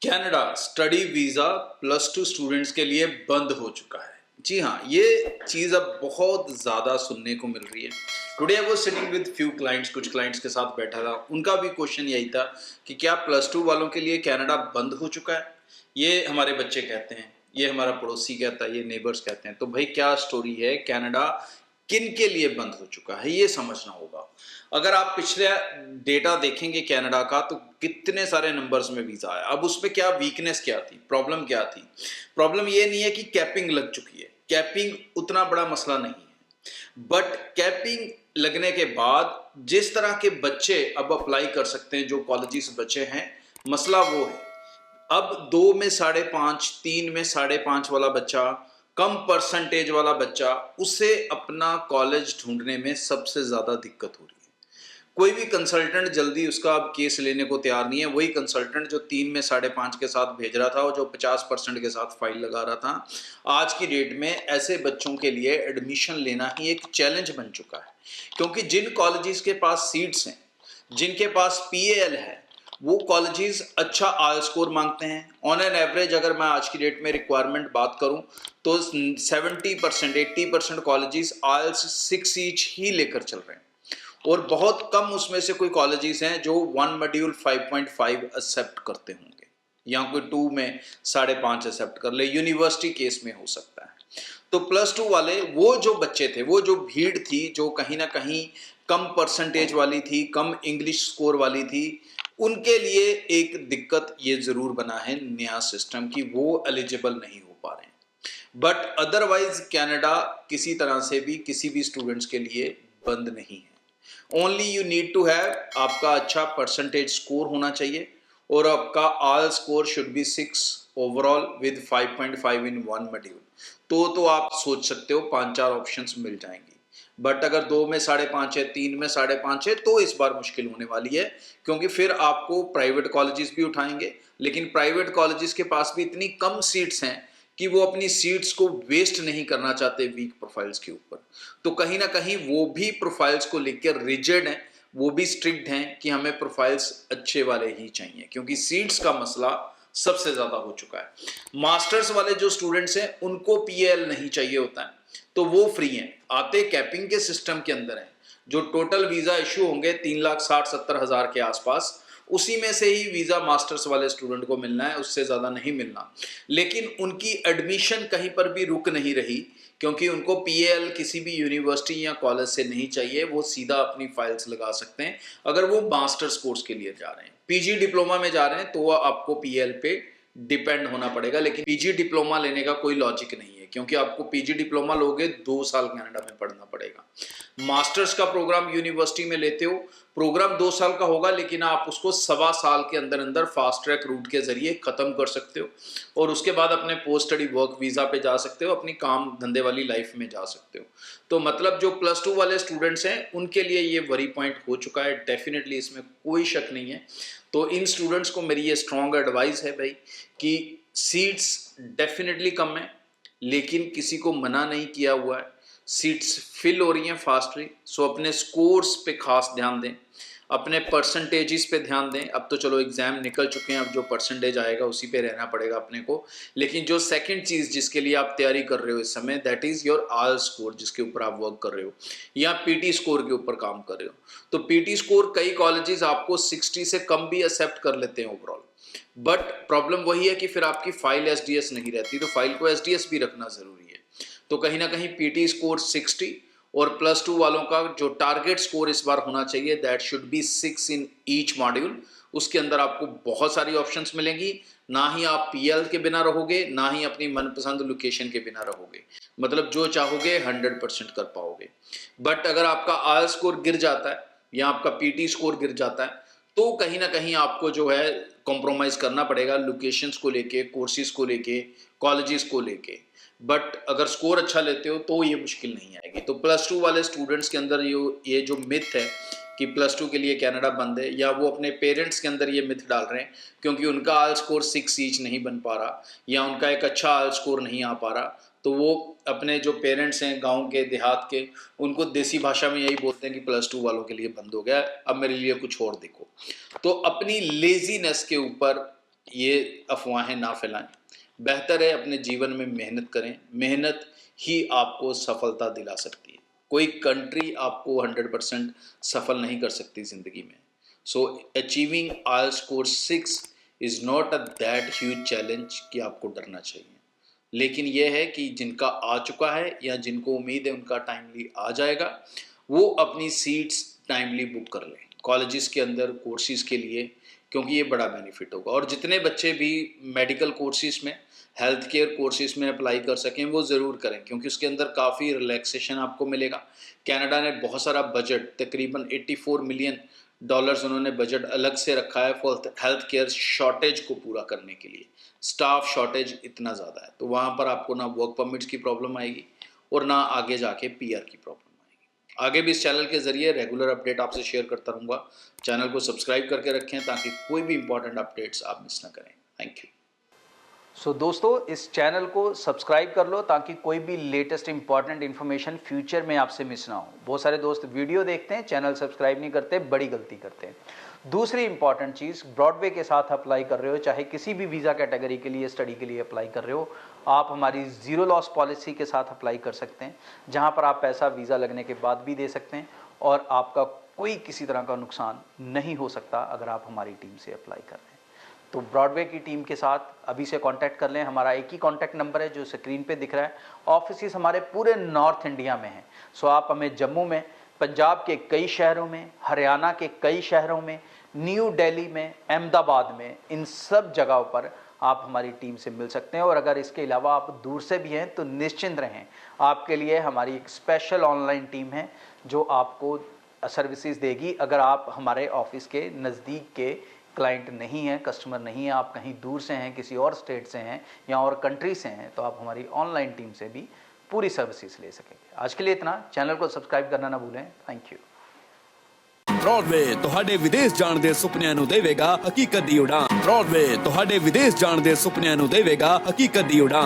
Canada study visa +2 students के लिए बंद हो चुका है। जी हाँ, ये चीज़ अब बहुत ज़्यादा सुनने को मिल रही है। Today I was sitting with few clients, कुछ क्लाइंट्स के साथ बैठा था। उनका भी क्वेश्चन यही था कि क्या +2 वालों के लिए कनाडा बंद हो चुका है? ये हमारे बच्चे कहते हैं, ये हमारा पड़ोसी कहता है, ये नेबर्स कहते हैं। तो भाई क्या स्टोरी है, कनाडा किन के लिए बंद हो चुका है, ये समझना होगा। अगर आप पिछले डेटा देखेंगे कनाडा का, तो कितने सारे नंबर्स में वीजा आया। अब उसमें क्या वीकनेस क्या थी, प्रॉब्लम क्या थी? प्रॉब्लम ये नहीं है कि कैपिंग लग चुकी है, कैपिंग उतना बड़ा मसला नहीं है, बट कैपिंग लगने के बाद जिस तरह के बच्चे अब अप्लाई कर सकते हैं, जो कॉलेजेस बचे हैं, मसला वो है। अब 2 में 5.5, 3 में 5.5 वाला बच्चा, कम परसेंटेज वाला बच्चा, उसे अपना कॉलेज ढूंढने में सबसे ज्यादा दिक्कत हो रही है। कोई भी कंसल्टेंट जल्दी उसका अब केस लेने को तैयार नहीं है। वही कंसल्टेंट जो 3 में 5.5 के साथ भेज रहा था और जो 50% के साथ फाइल लगा रहा था, आज की डेट में ऐसे बच्चों के लिए एडमिशन लेना ही एक चैलेंज बन चुका है। क्योंकि जिन कॉलेजेस के पास सीट्स हैं, जिनके पास पीएल है, वो कॉलेजेस अच्छा आयल स्कोर मांगते हैं। ऑन एन एवरेज अगर मैं आज की डेट में रिक्वायरमेंट बात करूं तो 70% 80% कॉलेजेस आयल्स 6 ईच ही लेकर चल रहे हैं, और बहुत कम उसमें से कोई कॉलेजेस हैं जो 1 मॉड्यूल 5.5 एक्सेप्ट करते होंगे, या कोई 2 में 5.5 एक्सेप्ट कर ले। यूनिवर्सिटी केस में हो सकता है। तो +2 वाले वो जो बच्चे थे, वो जो भीड़ थी, जो कहीं ना कहीं कम परसेंटेज वाली थी, कम इंग्लिश स्कोर वाली थी, उनके लिए एक दिक्कत ये जरूर बना है नया सिस्टम की, वो एलिजिबल नहीं हो पा रहे हैं। बट अदरवाइज कनाडा किसी तरह से भी किसी भी स्टूडेंट्स के लिए बंद नहीं है। Only you need to have, आपका अच्छा परसेंटेज स्कोर होना चाहिए, और आपका all score should be 6 overall with 5.5 in 1 module. तो आप सोच सकते हो 5-4 ऑप्शंस मिल जाएंगी। बट अगर 2 में 5.5 है, 3 में 5.5 है, तो इस बार मुश्किल होने वाली है। क्योंकि फिर आपको प्राइवेट कॉलेजेस भी उठाएंगे, लेकिन प्राइवेट कॉलेजेस के पास भी इतनी कम सीट्स हैं कि वो अपनी सीट्स को वेस्ट नहीं करना चाहते वीक प्रोफाइल्स के ऊपर। तो कहीं ना कहीं वो भी प्रोफाइल्स को लेकर रिजिड हैं, वो भी स्ट्रिक्ट हैं कि हमें प्रोफाइल्स अच्छे वाले ही चाहिए, क्योंकि सीट्स का मसला सबसे ज्यादा हो चुका है। मास्टर्स वाले जो स्टूडेंट्स हैं उनको पीएल नहीं चाहिए होता है, तो वो फ्री हैं, आते कैपिंग के सिस्टम के अंदर हैं। जो टोटल वीजा इशू होंगे 3,60,70,000 के आसपास, उसी में से ही वीजा मास्टर्स वाले स्टूडेंट को मिलना है, उससे ज्यादा नहीं मिलना। लेकिन उनकी एडमिशन कहीं पर भी रुक नहीं रही, क्योंकि उनको पीएल किसी भी यूनिवर्सिटी या कॉलेज से नहीं चाहिए। वो सीधा अपनी फाइल्स लगा सकते हैं। अगर वो मास्टर्स कोर्स के लिए जा रहे हैं, पीजी डिप्लोमा में जा रहे हैं, तो वो आपको पीएल पे डिपेंड होना पड़ेगा। लेकिन पीजी डिप्लोमा लेने का कोई लॉजिक नहीं है, क्योंकि आपको पीजी डिप्लोमा लोगे 2 साल कनाडा में पढ़ना पड़ेगा। मास्टर्स का प्रोग्राम यूनिवर्सिटी में लेते हो, प्रोग्राम 2 साल का होगा, लेकिन आप उसको 1.25 साल के अंदर अंदर फास्ट ट्रैक रूट के जरिए खत्म कर सकते हो, और उसके बाद अपने पोस्ट स्टडी वर्क वीजा पे जा सकते हो, अपनी काम धंधे वाली लाइफ में जा सकते हो। तो मतलब जो +2 वाले स्टूडेंट्स हैं उनके लिए ये वरी पॉइंट हो चुका है डेफिनेटली, इसमें कोई शक नहीं है। तो इन स्टूडेंट्स को मेरी ये स्ट्रॉन्ग एडवाइस है भाई, कि सीट्स डेफिनेटली कम है, लेकिन किसी को मना नहीं किया हुआ है, सीट्स फिल हो रही हैं फास्टली। सो अपने स्कोर्स पे खास ध्यान दें, अपने परसेंटेजेस पे ध्यान दें। अब तो चलो एग्जाम निकल चुके हैं, अब जो परसेंटेज आएगा उसी पे रहना पड़ेगा अपने को। लेकिन जो सेकंड चीज जिसके लिए आप तैयारी कर रहे हो इस समय, that is your all score, जिसके ऊपर आप वर्क कर रहे हो, या पीटी स्कोर के ऊपर काम कर रहे हो। तो पीटी स्कोर कई कॉलेजेस आपको 60 से कम भी एक्सेप्ट कर लेते हैं ओवरऑल। बट प्रॉब्लम वही है कि फिर आपकी फाइल एसडीएस नहीं रहती, तो फाइल को एसडीएस भी रखना जरूरी है। तो कहीं ना कहीं पीटी स्कोर 60, और +2 वालों का जो टारगेट स्कोर इस बार होना चाहिए, that should be 6 in each module. उसके अंदर आपको बहुत सारी ऑप्शंस मिलेंगी। ना ही आप पीएल के बिना रहोगे, ना ही अपनी मनपसंद लोकेशन के बिना रहोगे। मतलब जो चाहोगे 100% कर पाओगे। बट अगर आपका आयल स्कोर गिर जाता है, या आपका पीटी स्कोर गिर जाता है, तो कहीं ना कहीं आपको जो है कॉम्प्रोमाइज करना पड़ेगा लोकेशंस को लेके, कोर्सेज को लेके, कॉलेजेस को लेके। बट अगर स्कोर अच्छा लेते हो तो ये मुश्किल नहीं आएगी। तो +2 वाले स्टूडेंट्स के अंदर ये जो मिथ है कि +2 के लिए कनाडा बंद है, या वो अपने पेरेंट्स के अंदर ये मिथ डाल रहे हैं क्योंकि उनका आयल स्कोर 6 ईच नहीं बन पा रहा, या उनका एक अच्छा आयल स्कोर नहीं आ पा रहा, तो वो अपने जो पेरेंट्स हैं गांव के, देहात के, उनको देसी भाषा में यही बोलते हैं कि +2 वालों के लिए बंद हो गया, अब मेरे लिए कुछ और देखो। तो अपनी लेजीनेस के ऊपर ये अफवाहें ना फैलाएं। बेहतर है अपने जीवन में मेहनत करें, मेहनत ही आपको सफलता दिला सकती है। कोई कंट्री आपको 100% सफल नहीं कर सकती ज़िंदगी में। So achieving IELTS score 6 is not a that huge challenge कि आपको डरना चाहिए। लेकिन यह है कि जिनका आ चुका है या जिनको उम्मीद है उनका टाइमली आ जाएगा, वो अपनी सीट्स टाइमली बुक कर लें कॉलेजेस के अंदर कोर्सेज के लिए, क्योंकि ये बड़ा बेनिफिट होगा। और जितने बच्चे भी मेडिकल कोर्सेज में, हेल्थ केयर कोर्सेज में अप्लाई कर सकें वो ज़रूर करें, क्योंकि उसके अंदर काफ़ी रिलैक्सेशन आपको मिलेगा। कनाडा ने बहुत सारा बजट, तकरीबन $84 मिलियन उन्होंने बजट अलग से रखा है फॉर हेल्थ केयर शॉर्टेज को पूरा करने के लिए। स्टाफ शॉर्टेज इतना ज़्यादा है, तो वहाँ पर आपको ना वर्क परमिट्स की प्रॉब्लम आएगी और ना आगे जाके PR की प्रॉब्लम आएगी। आगे भी इस चैनल के ज़रिए रेगुलर अपडेट आपसे शेयर करता रहूँगा। चैनल को सब्सक्राइब करके रखें ताकि कोई भी इंपॉर्टेंट अपडेट्स आप मिस ना करें। Thank you. सो दोस्तों, इस चैनल को सब्सक्राइब कर लो ताकि कोई भी लेटेस्ट इंपॉर्टेंट इन्फॉर्मेशन फ्यूचर में आपसे मिस ना हो। बहुत सारे दोस्त वीडियो देखते हैं, चैनल सब्सक्राइब नहीं करते, बड़ी गलती करते हैं। दूसरी इंपॉर्टेंट चीज़, ब्रॉडवे के साथ अप्लाई कर रहे हो, चाहे किसी भी वीज़ा कैटेगरी के लिए स्टडी के लिए अप्लाई कर रहे हो, आप हमारी ज़ीरो लॉस पॉलिसी के साथ अप्लाई कर सकते हैं, जहाँ पर आप पैसा वीज़ा लगने के बाद भी दे सकते हैं और आपका कोई किसी तरह का नुकसान नहीं हो सकता अगर आप हमारी टीम से अप्लाई कर रहे हैं। तो ब्रॉडवे की टीम के साथ अभी से कांटेक्ट कर लें। हमारा एक ही कांटेक्ट नंबर है जो स्क्रीन पे दिख रहा है। ऑफिसेस हमारे पूरे नॉर्थ इंडिया में हैं। सो आप हमें जम्मू में, पंजाब के कई शहरों में, हरियाणा के कई शहरों में, न्यू दिल्ली में, अहमदाबाद में, इन सब जगहों पर आप हमारी टीम से मिल सकते हैं। और अगर इसके अलावा आप दूर से भी हैं तो निश्चिंत रहें, आपके लिए हमारी एक स्पेशल ऑनलाइन टीम है जो आपको सर्विसेज देगी। अगर आप हमारे ऑफिस के नज़दीक के क्लाइंट नहीं है, कस्टमर नहीं है, आप कहीं दूर से हैं, किसी और स्टेट से हैं या और कंट्री से हैं, तो आप हमारी ऑनलाइन टीम से भी पूरी सर्विसेज ले सकेंगे। आज के लिए इतना। चैनल को सब्सक्राइब करना ना भूलें। Thank you. ब्रॉडवे ਤੁਹਾਡੇ ਵਿਦੇਸ਼ ਜਾਣ ਦੇ ਸੁਪਨਿਆਂ ਨੂੰ ਦੇਵੇਗਾ ਹਕੀਕਤ ਦੀ ਉਡਾਨ। ब्रॉडवे ਤੁਹਾਡੇ ਵਿਦੇਸ਼ ਜਾਣ ਦੇ ਸੁਪਨਿਆਂ ਨੂੰ ਦੇਵੇਗਾ ਹਕੀਕਤ ਦੀ ਉਡਾਨ।